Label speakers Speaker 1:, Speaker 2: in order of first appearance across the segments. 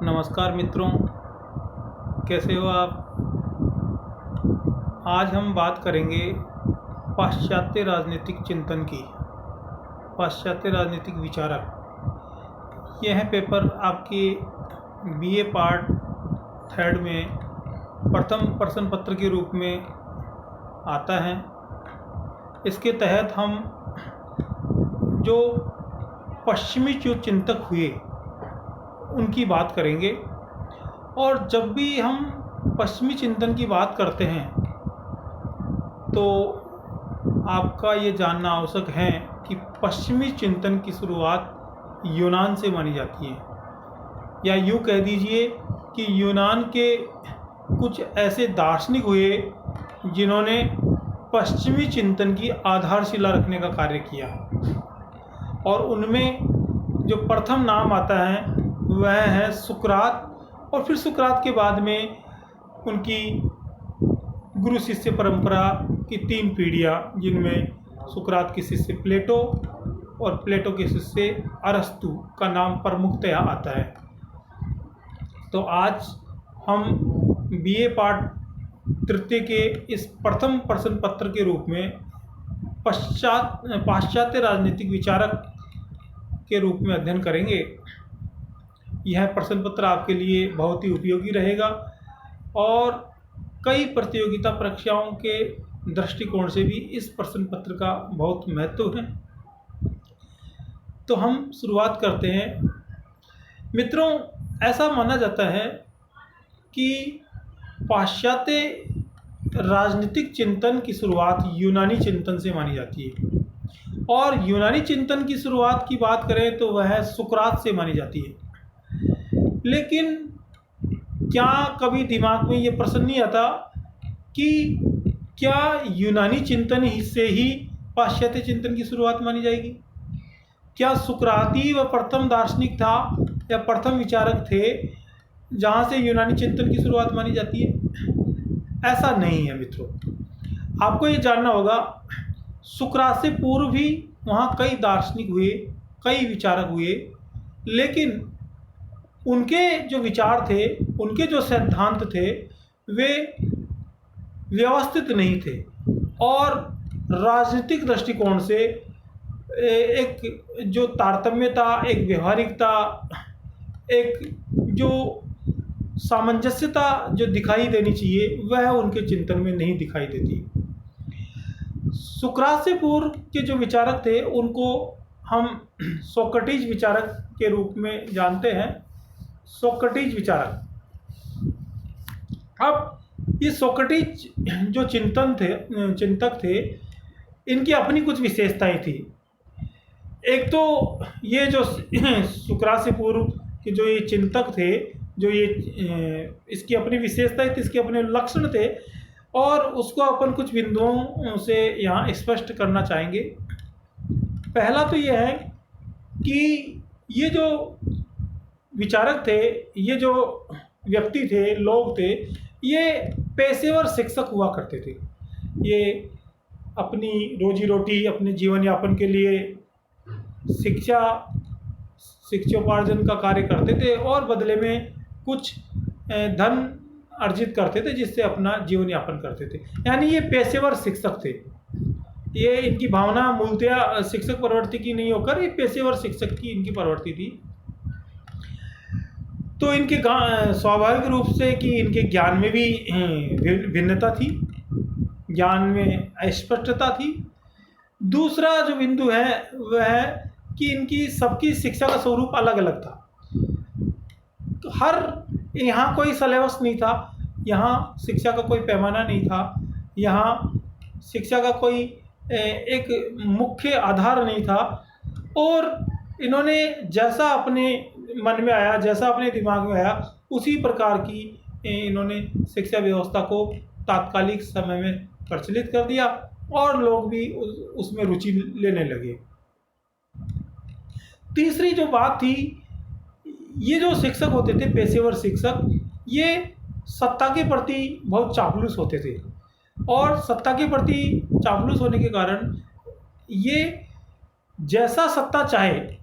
Speaker 1: नमस्कार मित्रों, कैसे हो आप। आज हम बात करेंगे पाश्चात्य राजनीतिक चिंतन की। पाश्चात्य राजनीतिक विचारक, यह पेपर आपके बीए पार्ट 3 में प्रथम प्रश्न पत्र के रूप में आता है। इसके तहत हम जो पश्चिमी जो चिंतक हुए उनकी बात करेंगे। और जब भी हम पश्चिमी चिंतन की बात करते हैं तो आपका ये जानना आवश्यक है कि पश्चिमी चिंतन की शुरुआत यूनान से मानी जाती है, या यूँ कह दीजिए कि यूनान के कुछ ऐसे दार्शनिक हुए जिन्होंने पश्चिमी चिंतन की आधारशिला रखने का कार्य किया। और उनमें जो प्रथम नाम आता है वह है सुकरात, और फिर सुकरात के बाद में उनकी गुरु शिष्य परंपरा की 3 पीढ़ियाँ, जिनमें सुकरात के शिष्य प्लेटो और प्लेटो के शिष्य अरस्तु का नाम प्रमुखतया आता है। तो आज हम बीए पार्ट 3 के इस प्रथम प्रश्न पत्र के रूप में पाश्चात्य राजनीतिक विचारक के रूप में अध्ययन करेंगे। यह प्रश्न पत्र आपके लिए बहुत ही उपयोगी रहेगा और कई प्रतियोगिता परीक्षाओं के दृष्टिकोण से भी इस प्रश्न पत्र का बहुत महत्व है। तो हम शुरुआत करते हैं। मित्रों, ऐसा माना जाता है कि पाश्चात्य राजनीतिक चिंतन की शुरुआत यूनानी चिंतन से मानी जाती है, और यूनानी चिंतन की शुरुआत की बात करें तो वह सुकरात से मानी जाती है। लेकिन क्या कभी दिमाग में ये प्रश्न नहीं आता कि क्या यूनानी चिंतन से ही पाश्चात्य चिंतन की शुरुआत मानी जाएगी? क्या सुकराती व प्रथम दार्शनिक था या प्रथम विचारक थे जहाँ से यूनानी चिंतन की शुरुआत मानी जाती है? ऐसा नहीं है मित्रों। आपको ये जानना होगा, सुकरात से पूर्व भी वहाँ कई दार्शनिक हुए, कई विचारक हुए, लेकिन उनके जो विचार थे, उनके जो सिद्धांत थे, वे व्यवस्थित नहीं थे और राजनीतिक दृष्टिकोण से एक जो तारतम्यता, एक व्यवहारिकता, एक जो सामंजस्यता जो दिखाई देनी चाहिए वह उनके चिंतन में नहीं दिखाई देती। सुकरात से पूर्व के जो विचारक थे उनको हम सोक्रेटिस विचारक के रूप में जानते हैं। सोक्रेटिस विचारक। अब ये सोक्रेटिस जो चिंतक थे, इनकी अपनी कुछ विशेषताएं थी। एक तो ये जो सुकरात से पूर्व के जो ये चिंतक थे, जो ये इसकी अपनी विशेषताएं थी, इसके अपने लक्षण थे, और उसको अपन कुछ बिंदुओं से यहाँ स्पष्ट करना चाहेंगे। पहला तो ये है कि ये जो विचारक थे, ये जो व्यक्ति थे, लोग थे, ये पेशेवर शिक्षक हुआ करते थे। ये अपनी रोजी रोटी, अपने जीवन यापन के लिए शिक्षोपार्जन का कार्य करते थे और बदले में कुछ धन अर्जित करते थे, जिससे अपना जीवन यापन करते थे। यानी ये पेशेवर शिक्षक थे। ये इनकी भावना मूलतया शिक्षक प्रवृत्ति की नहीं होकर ये पेशेवर शिक्षक की इनकी प्रवृत्ति थी। तो इनके स्वाभाविक रूप से कि इनके ज्ञान में भी भिन्नता थी, ज्ञान में अस्पष्टता थी। दूसरा जो बिंदु है वह है कि इनकी सबकी शिक्षा का स्वरूप अलग अलग था। यहाँ कोई सिलेबस नहीं था, यहाँ शिक्षा का कोई पैमाना नहीं था, यहाँ शिक्षा का कोई एक मुख्य आधार नहीं था, और इन्होंने जैसा अपने मन में आया, जैसा अपने दिमाग में आया, उसी प्रकार की इन्होंने शिक्षा व्यवस्था को तात्कालिक समय में प्रचलित कर दिया और लोग भी उसमें रुचि लेने लगे। तीसरी जो बात थी, ये जो शिक्षक होते थे, पेशेवर शिक्षक, ये सत्ता के प्रति बहुत चापलूस होते थे, और सत्ता के प्रति चापलूस होने के कारण ये जैसा सत्ता चाहे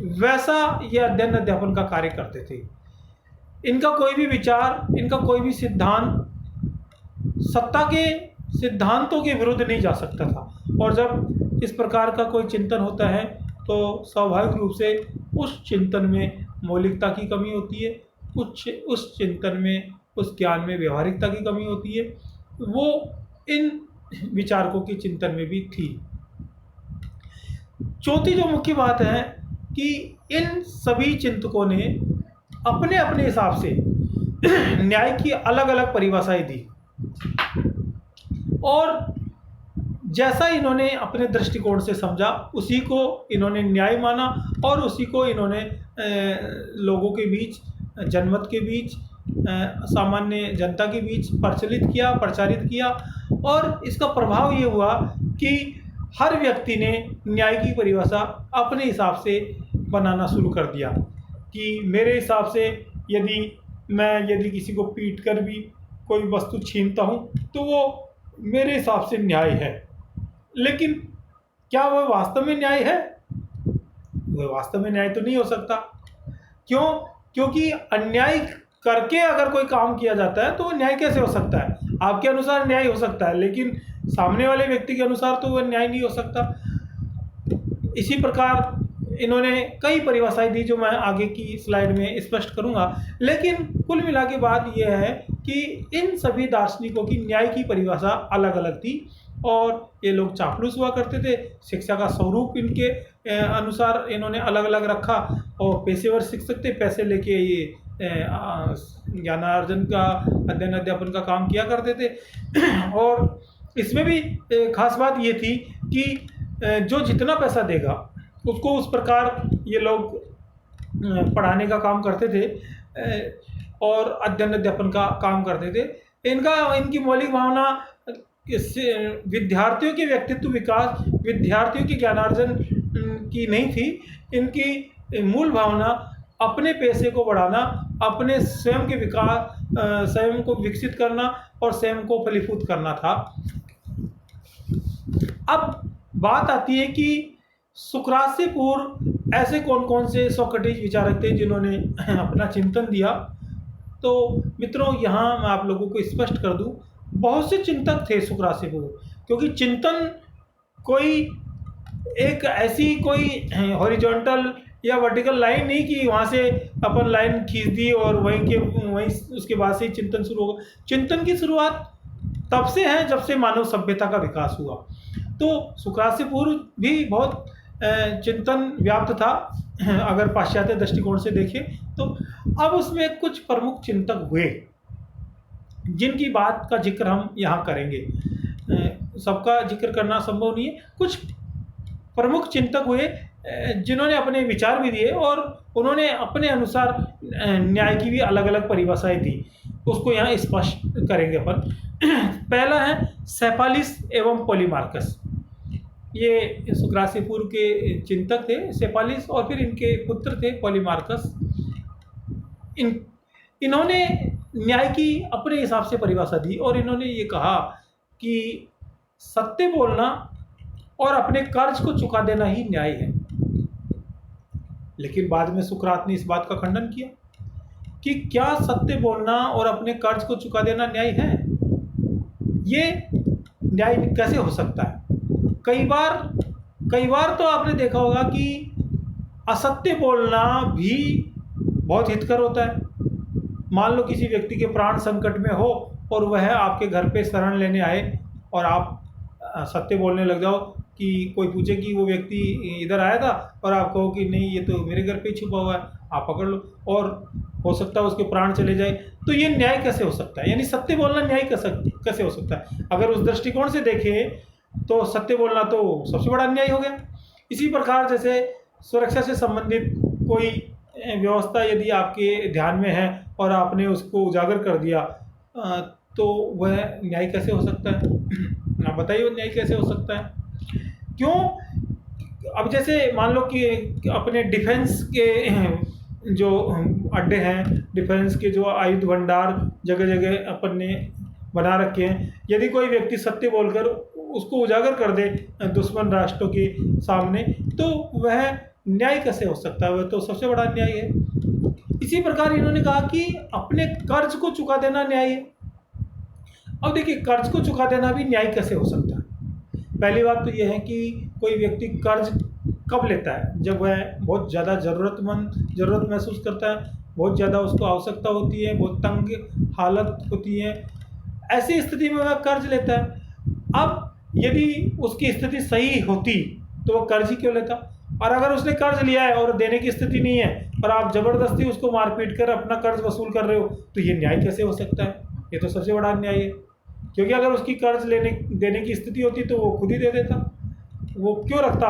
Speaker 1: वैसा ये अध्ययन अध्यापन का कार्य करते थे। इनका कोई भी विचार, इनका कोई भी सिद्धांत सत्ता के सिद्धांतों के विरुद्ध नहीं जा सकता था। और जब इस प्रकार का कोई चिंतन होता है तो स्वाभाविक रूप से उस चिंतन में मौलिकता की कमी होती है, उस चिंतन में, उस ज्ञान में व्यवहारिकता की कमी होती है। वो इन विचारकों के चिंतन में भी थी। चौथी जो मुख्य बात है कि इन सभी चिंतकों ने अपने अपने हिसाब से न्याय की अलग अलग परिभाषाएं दी, और जैसा इन्होंने अपने दृष्टिकोण से समझा उसी को इन्होंने न्याय माना, और उसी को इन्होंने लोगों के बीच, जनमत के बीच, सामान्य जनता के बीच प्रचारित किया। और इसका प्रभाव ये हुआ कि हर व्यक्ति ने न्याय की परिभाषा अपने हिसाब से बनाना शुरू कर दिया कि मेरे हिसाब से यदि किसी को पीट कर भी कोई वस्तु छीनता हूँ तो वो मेरे हिसाब से न्याय है। लेकिन क्या वह वास्तव में न्याय है? वह वास्तव में न्याय तो नहीं हो सकता। क्यों? क्योंकि अन्याय करके अगर कोई काम किया जाता है तो वो न्याय कैसे हो सकता है? आपके अनुसार न्याय हो सकता है, लेकिन सामने वाले व्यक्ति के अनुसार तो वह न्याय नहीं हो सकता। इसी प्रकार इन्होंने कई परिभाषाएं दी जो मैं आगे की स्लाइड में स्पष्ट करूंगा। लेकिन कुल मिला के बात यह है कि इन सभी दार्शनिकों की न्याय की परिभाषा अलग अलग थी, और ये लोग चापलूस हुआ करते थे। शिक्षा का स्वरूप इनके अनुसार इन्होंने अलग अलग रखा, और पेशेवर शिक्षक थे, पैसे लेके ये ज्ञानार्जन का, अध्ययन अध्यापन का काम किया करते थे। और इसमें भी खास बात ये थी कि जो जितना पैसा देगा उसको उस प्रकार ये लोग पढ़ाने का काम करते थे और अध्ययन अध्यापन का काम करते थे। इनकी मौलिक भावना विद्यार्थियों के व्यक्तित्व विकास, विद्यार्थियों की ज्ञानार्जन की नहीं थी। इनकी मूल भावना अपने पैसे को बढ़ाना, अपने स्वयं के विकास, स्वयं को विकसित करना और स्वयं को फलीभूत करना था। अब बात आती है कि सुकरात से पूर्व ऐसे कौन कौन से सोक्रेटिस विचारक थे जिन्होंने अपना चिंतन दिया। तो मित्रों, यहाँ मैं आप लोगों को स्पष्ट कर दूं, बहुत से चिंतक थे सुकरात से पूर्व, क्योंकि चिंतन कोई एक ऐसी कोई हॉरिजॉन्टल या वर्टिकल लाइन नहीं कि वहाँ से अपन लाइन खींच दी और वहीं उसके बाद से ही चिंतन शुरू होगा। चिंतन की शुरुआत तब से है जब से मानव सभ्यता का विकास हुआ। तो सुकरात से पूर्व भी बहुत चिंतन व्याप्त था अगर पाश्चात्य दृष्टिकोण से देखें तो। अब उसमें कुछ प्रमुख चिंतक हुए जिनकी बात का जिक्र हम यहाँ करेंगे। सबका जिक्र करना संभव नहीं है। कुछ प्रमुख चिंतक हुए जिन्होंने अपने विचार भी दिए और उन्होंने अपने अनुसार न्याय की भी अलग अलग परिभाषाएं दी। उसको यहाँ स्पष्ट करेंगे अपन। पहला है सेफालिस एवं पॉलीमार्कस। ये सुकरात से पूर्व के चिंतक थे, सेफालिस, और फिर इनके पुत्र थे पॉलीमार्कस। इन्होंने न्याय की अपने हिसाब से परिभाषा दी और इन्होंने ये कहा कि सत्य बोलना और अपने कर्ज को चुका देना ही न्याय है। लेकिन बाद में सुकरात ने इस बात का खंडन किया कि क्या सत्य बोलना और अपने कर्ज को चुका देना न्याय है? ये न्याय कैसे हो सकता है? कई बार तो आपने देखा होगा कि असत्य बोलना भी बहुत हितकर होता है। मान लो किसी व्यक्ति के प्राण संकट में हो और वह आपके घर पे शरण लेने आए और आप सत्य बोलने लग जाओ कि कोई पूछे कि वो व्यक्ति इधर आया था और आप कहो कि नहीं, ये तो मेरे घर पे छुपा हुआ है, आप पकड़ लो, और हो सकता है उसके प्राण चले जाए। तो ये न्याय कैसे हो सकता है? यानी सत्य बोलना न्याय कैसे हो सकता है? अगर उस दृष्टिकोण से देखें तो सत्य बोलना तो सबसे बड़ा अन्याय हो गया। इसी प्रकार जैसे सुरक्षा से संबंधित कोई व्यवस्था यदि आपके ध्यान में है और आपने उसको उजागर कर दिया तो वह न्याय कैसे हो सकता है? आप बताइए, वो न्याय कैसे हो सकता है? क्यों? अब जैसे मान लो कि अपने डिफेंस के जो अड्डे हैं, डिफेंस के जो आयुध भंडार जगह जगह अपन ने बना रखे हैं, यदि कोई व्यक्ति सत्य बोलकर उसको उजागर कर दे दुश्मन राष्ट्रों के सामने, तो वह न्याय कैसे हो सकता है? वह तो सबसे बड़ा अन्याय है। इसी प्रकार इन्होंने कहा कि अपने कर्ज को चुका देना न्याय है। अब देखिए, कर्ज को चुका देना भी न्याय कैसे हो सकता है? पहली बात तो यह है कि कोई व्यक्ति कर्ज कब लेता है? जब वह बहुत ज़्यादा ज़रूरत महसूस करता है, बहुत ज़्यादा उसको आवश्यकता होती है, बहुत तंग हालत होती है, ऐसी स्थिति में वह कर्ज लेता है। अब यदि उसकी स्थिति सही होती तो वह कर्ज ही क्यों लेता? और अगर उसने कर्ज लिया है और देने की स्थिति नहीं है और आप ज़बरदस्ती उसको मारपीट कर अपना कर्ज वसूल कर रहे हो, तो ये न्याय कैसे हो सकता है? ये तो सबसे बड़ा अन्याय है। क्योंकि अगर उसकी कर्ज देने की स्थिति होती तो वो खुद ही दे देता। वो क्यों रखता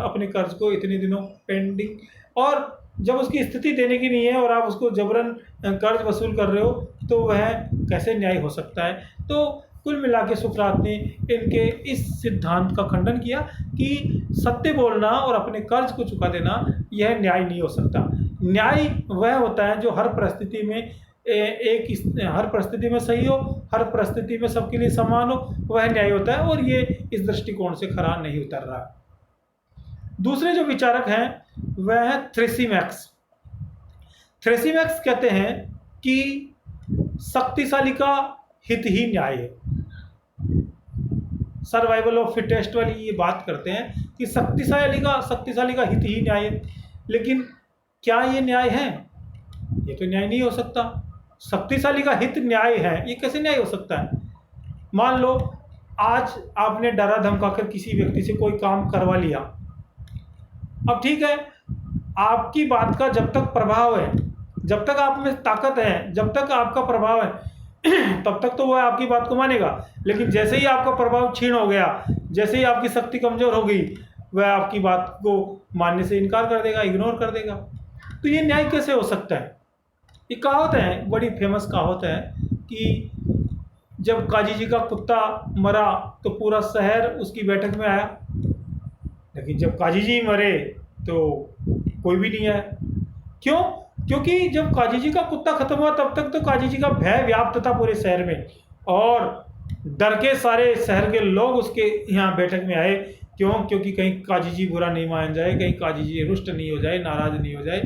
Speaker 1: अपने कर्ज को इतने दिनों पेंडिंग? और जब उसकी स्थिति देने की नहीं है और आप उसको जबरन कर्ज वसूल कर रहे हो, तो वह कैसे न्याय हो सकता है? तो कुल मिला के सुकरात ने इनके इस सिद्धांत का खंडन किया कि सत्य बोलना और अपने कर्ज को चुका देना यह न्याय नहीं हो सकता। न्याय वह होता है जो हर परिस्थिति में हर परिस्थिति में सही हो, हर परिस्थिति में सबके लिए समान हो, वह न्याय होता है। और ये इस दृष्टिकोण से खरा नहीं उतर रहा। दूसरे जो विचारक हैं वह है थ्रेसिमैक्स। थ्रेसिमैक्स कहते हैं कि शक्तिशाली का हित ही न्याय है। सर्वाइवल ऑफ फिटेस्ट वाली ये बात करते हैं कि शक्तिशाली का हित ही न्याय है। लेकिन क्या ये न्याय है? ये तो न्याय नहीं हो सकता। शक्तिशाली का हित न्याय है, ये कैसे न्याय हो सकता है? मान लो आज आपने डरा धमकाकर किसी व्यक्ति से कोई काम करवा लिया। अब ठीक है, आपकी बात का जब तक प्रभाव है, जब तक आप में ताकत है, जब तक आपका प्रभाव है तब तक तो वह आपकी बात को मानेगा। लेकिन जैसे ही आपका प्रभाव क्षीण हो गया, जैसे ही आपकी शक्ति कमजोर हो गई, वह आपकी बात को मानने से इनकार कर देगा, इग्नोर कर देगा। तो ये न्याय कैसे हो सकता है? एक कहावत है, बड़ी फेमस कहावत है कि जब काजी जी का कुत्ता मरा तो पूरा शहर उसकी बैठक में आया, लेकिन जब काजी जी मरे तो कोई भी नहीं आया। क्यों? क्योंकि जब काजी जी का कुत्ता खत्म हुआ तब तक तो काजी जी का भय व्याप्त था पूरे शहर में, और डर के सारे शहर के लोग उसके यहाँ बैठक में आए। क्यों? क्योंकि कहीं काजी जी बुरा नहीं मान जाए, कहीं काजी जी रुष्ट नहीं हो जाए, नाराज नहीं हो जाए।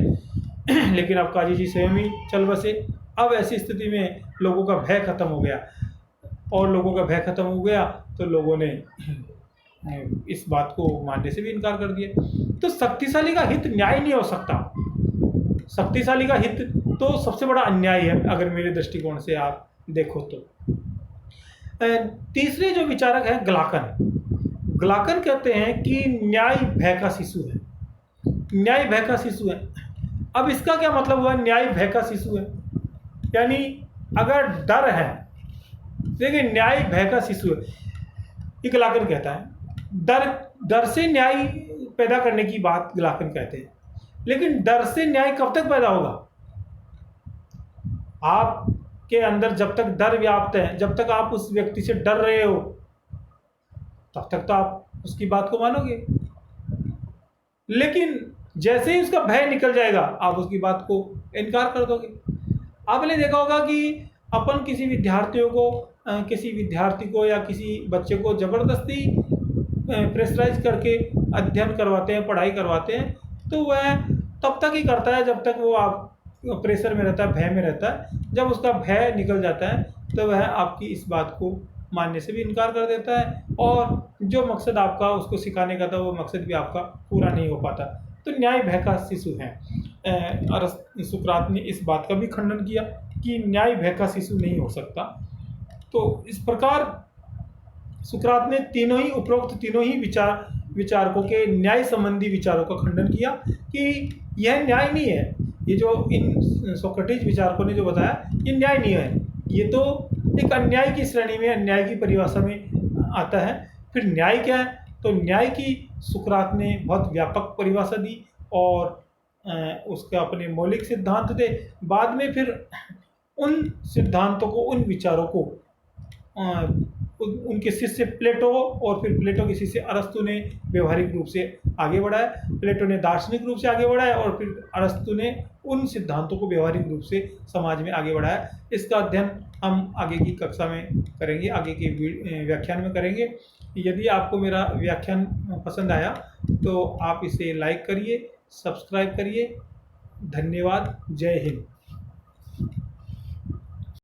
Speaker 1: लेकिन अब काजी जी स्वयं ही चल बसे। अब ऐसी स्थिति में लोगों का भय खत्म हो गया, और लोगों का भय खत्म हो गया तो लोगों ने इस बात को मानने से भी इनकार कर दिया। तो शक्तिशाली का हित न्याय नहीं हो सकता। शक्तिशाली का हित तो सबसे बड़ा अन्याय है, अगर मेरे दृष्टिकोण से आप देखो तो। तीसरे जो विचारक है ग्लाकन कहते हैं कि न्याय भय का शिशु है। न्याय भय का शिशु है। अब इसका क्या मतलब हुआ? न्याय भय का शिशु है यानी अगर डर है, देखिए न्याय भय का शिशु है, ये ग्लाकन कहता है। डर से न्याय पैदा करने की बात ग्लाकन कहते हैं। लेकिन डर से न्याय कब तक पैदा होगा? आपके अंदर जब तक डर व्याप्त है, जब तक आप उस व्यक्ति से डर रहे हो, तब तक तो आप उसकी बात को मानोगे। लेकिन जैसे ही उसका भय निकल जाएगा, आप उसकी बात को इनकार कर दोगे। आपने देखा होगा कि अपन किसी विद्यार्थी को या किसी बच्चे को जबरदस्ती प्रेशराइज करके अध्ययन करवाते हैं, पढ़ाई करवाते हैं, तो वह तब तक ही करता है जब तक वो आप प्रेशर में रहता है, भय में रहता है। जब उसका भय निकल जाता है तो वह आपकी इस बात को मानने से भी इनकार कर देता है, और जो मकसद आपका उसको सिखाने का था वो मकसद भी आपका पूरा नहीं हो पाता। तो न्याय भय का शिशु है। सुकरात ने इस बात का भी खंडन किया कि न्याय भय का शिशु नहीं हो सकता। तो इस प्रकार सुकरात ने उपरोक्त तीनों ही विचारकों के न्याय संबंधी विचारों का खंडन किया कि यह न्याय नहीं है। ये जो इन सोक्रेटिस विचारकों ने जो बताया, ये न्याय नहीं है, ये तो एक अन्याय की श्रेणी में, अन्याय की परिभाषा में आता है। फिर न्याय क्या है? तो न्याय की सुकरात ने बहुत व्यापक परिभाषा दी, और उसके अपने मौलिक सिद्धांत थे। बाद में फिर उन सिद्धांतों को, उन विचारों को उनके शिष्य प्लेटो और फिर प्लेटो के शिष्य अरस्तु ने व्यवहारिक रूप से आगे बढ़ाया। प्लेटो ने दार्शनिक रूप से आगे बढ़ाया, और फिर अरस्तु ने उन सिद्धांतों को व्यवहारिक रूप से समाज में आगे बढ़ाया। इसका अध्ययन हम आगे की कक्षा में करेंगे, आगे के व्याख्यान में करेंगे। यदि आपको मेरा व्याख्यान पसंद आया तो आप इसे लाइक करिए, सब्सक्राइब करिए, धन्यवाद। जय हिंद।